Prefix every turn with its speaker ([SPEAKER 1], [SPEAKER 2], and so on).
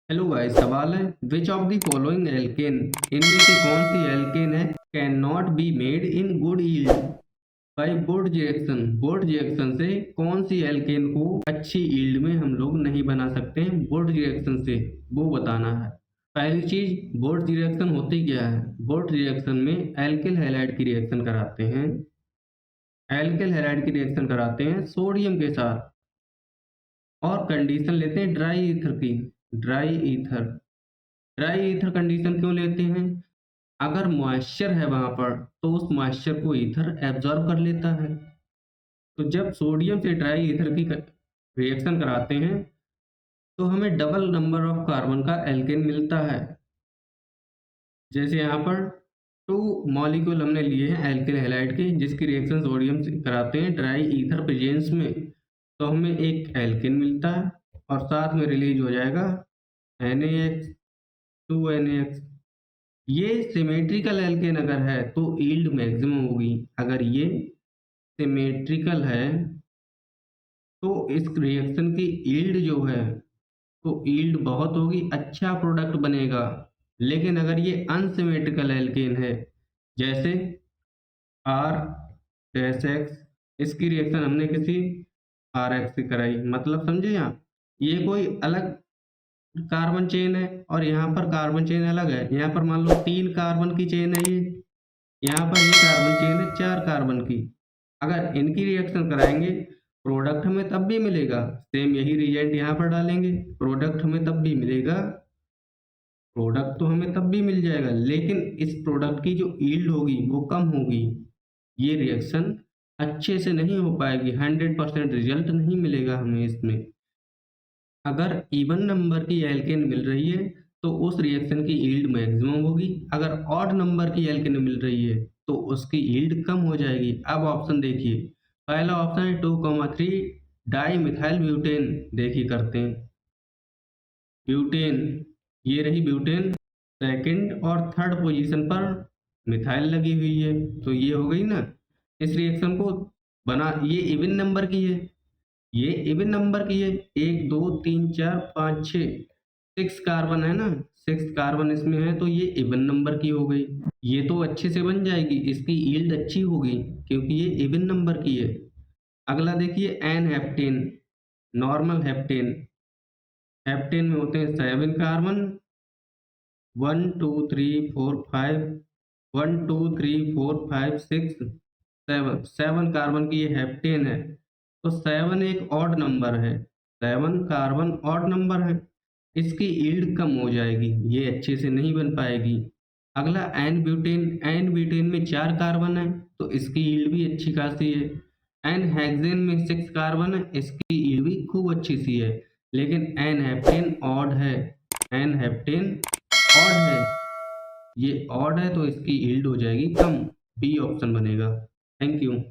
[SPEAKER 1] Hello guys, सवाल है which of the following alkane इनमें से कौन सी एल्केन है can not be made in good yield by board reaction से कौन सी एल्केन को अच्छी यील्ड में हम लोग नहीं बना सकते हैं बोर्ड रिएक्शन से, वो बताना है। पहली चीज, बोर्ड रिएक्शन होती क्या है। बोर्ड रिएक्शन में एल्किल हैलाइड की रिएक्शन कराते हैं। एल्किल हैलाइड की रिएक्शन कराते हैं सोडियम के साथ और कंडीशन लेते हैं ड्राई ईथर की। Dry ether dry ether condition क्यों लेते हैं? अगर मॉइस्चर है वहां पर तो उस मॉइस्चर को ईथर एब्जॉर्ब कर लेता है। तो जब सोडियम से ड्राई ईथर की रिएक्शन कराते हैं तो हमें डबल नंबर ऑफ कार्बन का एल्केन मिलता है। जैसे यहाँ पर 2 मॉलिक्यूल हमने लिए हैं एल्किल हैलाइड के, जिसकी रिएक्शन सोडियम से कराते हैं ड्राई ईथर प्रेजेंस में, तो हमें एक एल्केन मिलता है और साथ में रिलीज हो जाएगा NaX 2NaX। ये सिमेट्रिकल एल्केन अगर है तो यील्ड मैक्सिमम होगी। अगर ये सिमेट्रिकल है तो इस रिएक्शन की यील्ड जो है तो यील्ड बहुत होगी, अच्छा प्रोडक्ट बनेगा। लेकिन अगर ये अनसिमेट्रिकल एल्केन है जैसे R-X, इसकी रिएक्शन हमने किसी RX से कराई, मतलब समझे। यहाँ ये कोई अलग कार्बन चेन है और यहाँ पर कार्बन चेन अलग है। यहाँ पर मान लो 3 कार्बन की चेन है, ये यहाँ पर ये कार्बन चेन है 4 कार्बन की। अगर इनकी रिएक्शन कराएंगे प्रोडक्ट हमें तब भी मिलेगा, सेम यही रिएजेंट यहाँ पर डालेंगे प्रोडक्ट हमें तब भी मिलेगा। प्रोडक्ट तो हमें तब भी मिल जाएगा लेकिन इस प्रोडक्ट की जो यील्ड होगी वो कम होगी। ये रिएक्शन अच्छे से नहीं हो पाएगी, 100% रिजल्ट नहीं मिलेगा हमें इसमें। अगर इवन नंबर की एल्केन मिल रही है तो उस रिएक्शन की यील्ड मैक्सिमम होगी। अगर ऑड नंबर की एल्केन मिल रही है तो उसकी यील्ड कम हो जाएगी। अब ऑप्शन देखिए, पहला ऑप्शन है 2,3 डाई मिथाइल ब्यूटेन। देखिए करते हैं ब्यूटेन, ये रही ब्यूटेन, सेकंड और थर्ड पोजीशन पर मिथाइल लगी हुई है, तो ये हो गई ना। इस रिएक्शन को बना, ये इवन नंबर की है, ये इवन नंबर की है, 1 2 3 4 5 6 6 कार्बन है ना, 6 कार्बन इसमें है तो ये इवन नंबर की हो गई। ये तो अच्छे से बन जाएगी, इसकी यील्ड अच्छी होगी क्योंकि ये इवन नंबर की है। अगला देखिए N heptane, normal heptane. Heptane में होते हैं 7 कार्बन, 1 2 3 4 5, 1 2 3 4 5 6 7 कार्बन की ये हेप्टेन है। तो 7 एक ऑड नंबर है, 7 कार्बन ऑड नंबर है, इसकी यील्ड कम हो जाएगी, ये अच्छे से नहीं बन पाएगी। अगला एन ब्यूटेन, एन ब्यूटेन में 4 कार्बन है तो इसकी यील्ड भी अच्छी खासी है। एन हेक्सेन में 6 कार्बन है, इसकी यील्ड भी खूब अच्छी सी है। लेकिन एन हेप्टेन ऑड है, एन हेप्टेन ऑड है, ये ऑड है तो इसकी यील्ड हो जाएगी कम। बी ऑप्शन बनेगा। Thank you.